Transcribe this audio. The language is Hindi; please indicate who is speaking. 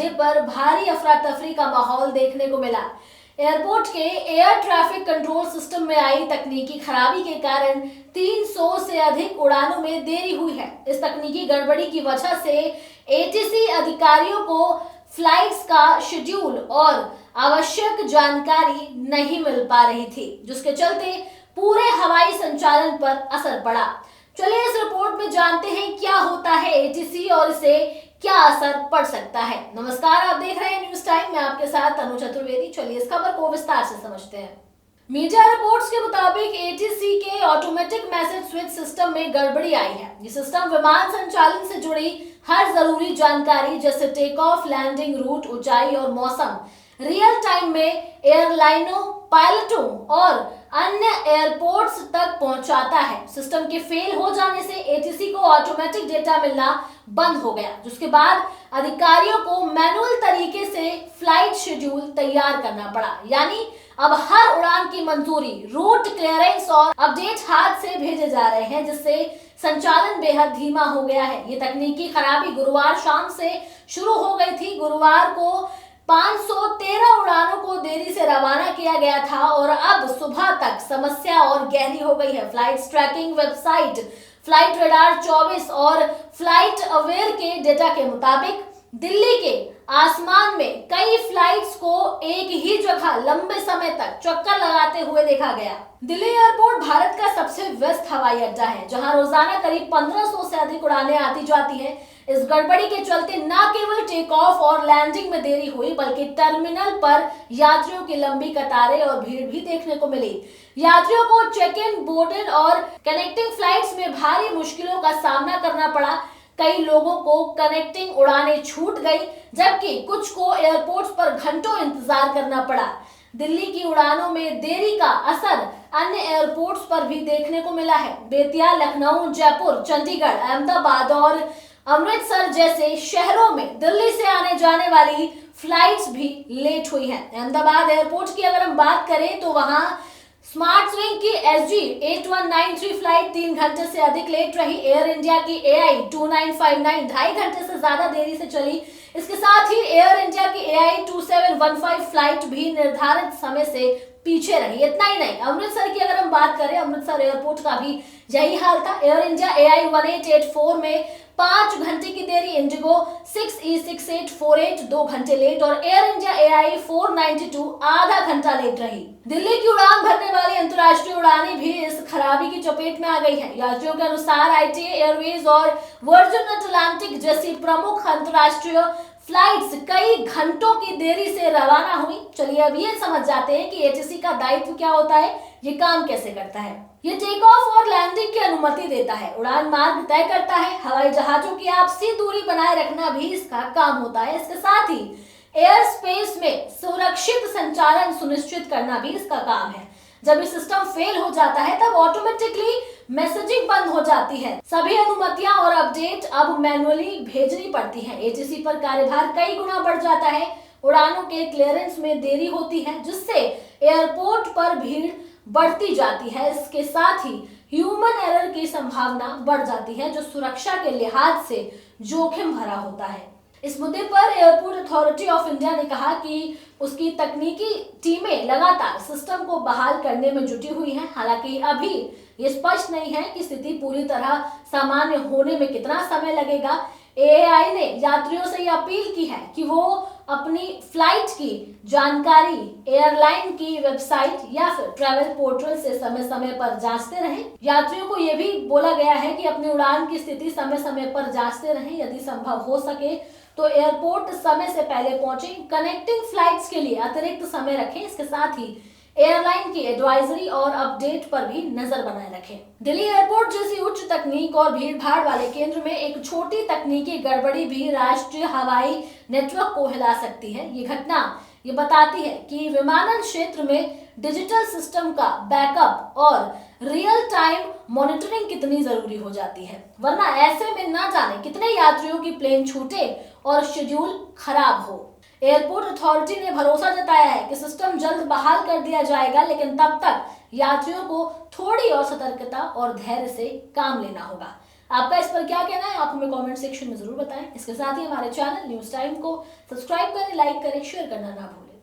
Speaker 1: पहुंचने पर भारी अफरा तफरी का माहौल देखने को मिला। एयरपोर्ट के एयर ट्रैफिक कंट्रोल सिस्टम में आई तकनीकी खराबी के कारण 300 से अधिक उड़ानों में देरी हुई है। इस तकनीकी गड़बड़ी की वजह से एटीसी अधिकारियों को फ्लाइट्स का शेड्यूल और आवश्यक जानकारी नहीं मिल पा रही थी, जिसके चलते पूरे हवाई संचालन पर असर पड़ा। चलिए इस रिपोर्ट में जानते हैं क्या होता है एटीसी और इसे क्या असर पड़ सकता है। नमस्कार, आप देख रहे हैं न्यूज टाइम, मैं आपके साथ अनु चतुर्वेदी। चलिए इस खबर को विस्तार से समझते हैं। मीडिया रिपोर्ट्स के मुताबिक एटीसी के ऑटोमेटिक मैसेज स्विच सिस्टम में गड़बड़ी आई है। ये सिस्टम विमान संचालन से जुड़ी हर जरूरी जानकारी जैसे टेक ऑफ, लैंडिंग रूट, ऊंचाई और मौसम रियल टाइम में एयरलाइनों, पायलटों और अन्य एयरपोर्ट्स तक पहुंचाता है। सिस्टम के फेल हो जाने से एटीसी को ऑटोमेटिक डेटा मिलना बंद हो गया, जिसके बाद अधिकारियों को मैनुअल तरीके से फ्लाइट शेड्यूल तैयार करना पड़ा। यानी अब हर उड़ान की मंजूरी, रूट क्लियरेंस और अपडेट हाथ से भेजे जा रहे हैं, जिससे संचालन बेहद धीमा हो गया है। ये तकनीकी खराबी गुरुवार शाम से शुरू हो गई थी। गुरुवार को 513 उड़ानों को देरी से रवाना किया गया था और अब सुबह तक समस्या और गहरी हो गई है। Flight tracking website flight radar 24 और फ्लाइट अवेयर के डेटा के मुताबिक दिल्ली के आसमान में कई फ्लाइट्स को एक ही जगह लंबे समय तक चक्कर लगाते हुए देखा गया। दिल्ली एयरपोर्ट भारत का सबसे व्यस्त हवाई अड्डा है, जहां रोजाना करीब 1500 से अधिक उड़ानें आती जाती हैं। इस गड़बड़ी के चलते न केवल टेक ऑफ और लैंडिंग में देरी हुई, बल्कि टर्मिनल पर यात्रियों की लंबी कतारें और भीड़ भी देखने को मिली। यात्रियों को चेक इन, बोर्ड इन और कनेक्टिंग फ्लाइट्स में भारी मुश्किलों का सामना करना पड़ा। कई लोगों को कनेक्टिंग उड़ानें छूट गई, जबकि कुछ को एयरपोर्ट्स पर घंटों इंतजार करना पड़ा। दिल्ली की उड़ानों में देरी का असर अन्य एयरपोर्ट्स पर भी देखने को मिला है। बेतिया, लखनऊ, जयपुर, चंडीगढ़, अहमदाबाद और अमृतसर जैसे शहरों में दिल्ली से आने जाने वाली फ्लाइट्स भी लेट हुई हैं। अहमदाबाद एयरपोर्ट की अगर हम बात करें तो वहां स्मार्टविंग की SG 8193 फ्लाइट 3 घंटे से अधिक लेट रही। एयर इंडिया की AI 2959 2.5 घंटे से ज्यादा देरी से चली। इसके साथ ही एयर इंडिया की AI 2715 फ्लाइट भी निर्धारित समय से पीछे रही। इतना ही नहीं, अमृतसर की अगर हम बात करें, अमृतसर एयरपोर्ट का भी यही हाल था। एयर इंडिया AI 1884 में 5 घंटे की देरी, इंडिगो 6E6848 2 घंटे लेट और एयर इंडिया AI 492 आधा घंटा लेट रही। दिल्ली की उड़ान भरने वाली अंतर्राष्ट्रीय उड़ानें भी इस खराबी की चपेट में आ गई है। यात्रियों के अनुसार ITA एयरवेज और वर्जिन अटलांटिक जैसी प्रमुख अंतर्राष्ट्रीय फ्लाइट्स कई घंटों की देरी से रवाना हुई। चलिए अब ये समझ जाते हैं कि एटीसी का दायित्व क्या होता है, ये काम कैसे करता है। ये टेक ऑफ और लैंडिंग की अनुमति देता है, उड़ान मार्ग तय करता है, हवाई जहाजों की आपसी दूरी बनाए रखना भी इसका काम होता है। इसके साथ ही एयर स्पेस में सुरक्षित संचालन सुनिश्चित करना भी इसका काम है। जब ये सिस्टम फेल हो जाता है तब ऑटोमेटिकली मैसेजिंग बंद हो जाती है। सभी अनुमतियां और अपडेट अब मैनुअली भेजनी पड़ती हैं। एटीसी पर कार्यभार कई गुना बढ़ जाता है। उड़ानों के क्लियरेंस में देरी होती है, जिससे एयरपोर्ट पर भीड़ बढ़ती जाती है। इसके साथ ही ह्यूमन एरर की संभावना बढ़ जाती है, जो सुरक्षा के लिहाज से जोखिम भरा होता है। इस मुद्दे पर एयरपोर्ट अथॉरिटी ऑफ इंडिया ने कहा कि उसकी तकनीकी टीमें लगातार सिस्टम को बहाल करने में जुटी हुई हैं। हालांकि अभी ये स्पष्ट नहीं है कि स्थिति पूरी तरह सामान्य होने में कितना समय लगेगा। AI ने यात्रियों से ये अपील की है कि वो अपनी फ्लाइट की जानकारी एयरलाइन की वेबसाइट या फिर ट्रैवल पोर्टल से समय समय पर जांचते रहें। यात्रियों को यह भी बोला गया है कि अपनी उड़ान की स्थिति समय समय पर जांचते रहें। यदि संभव हो सके तो एयरपोर्ट समय से पहले पहुंचें। कनेक्टिंग फ्लाइट्स के लिए अतिरिक्त समय रखें। इसके साथ ही एयरलाइन की एडवाइजरी और अपडेट पर भी नजर बनाए रखें। दिल्ली एयरपोर्ट जैसी उच्च तकनीक और भीड़-भाड़ वाले केंद्र में एक छोटी तकनीकी गड़बड़ी भी राष्ट्रीय हवाई नेटवर्क को हिला सकती है। ये घटना ये बताती है कि विमानन क्षेत्र में डिजिटल सिस्टम का बैकअप और रियल टाइम मॉनिटरिंग कितनी जरूरी हो जाती है, वरना ऐसे में ना जाने कितने यात्रियों की प्लेन छूटे और शेड्यूल खराब हो। एयरपोर्ट अथॉरिटी ने भरोसा जताया है कि सिस्टम जल्द बहाल कर दिया जाएगा, लेकिन तब तक यात्रियों को थोड़ी और सतर्कता और धैर्य से काम लेना होगा। आपका इस पर क्या कहना है, आप हमें कमेंट सेक्शन में जरूर बताएं। इसके साथ ही हमारे चैनल न्यूज टाइम को सब्सक्राइब करें, लाइक करें, शेयर करना ना भूलें।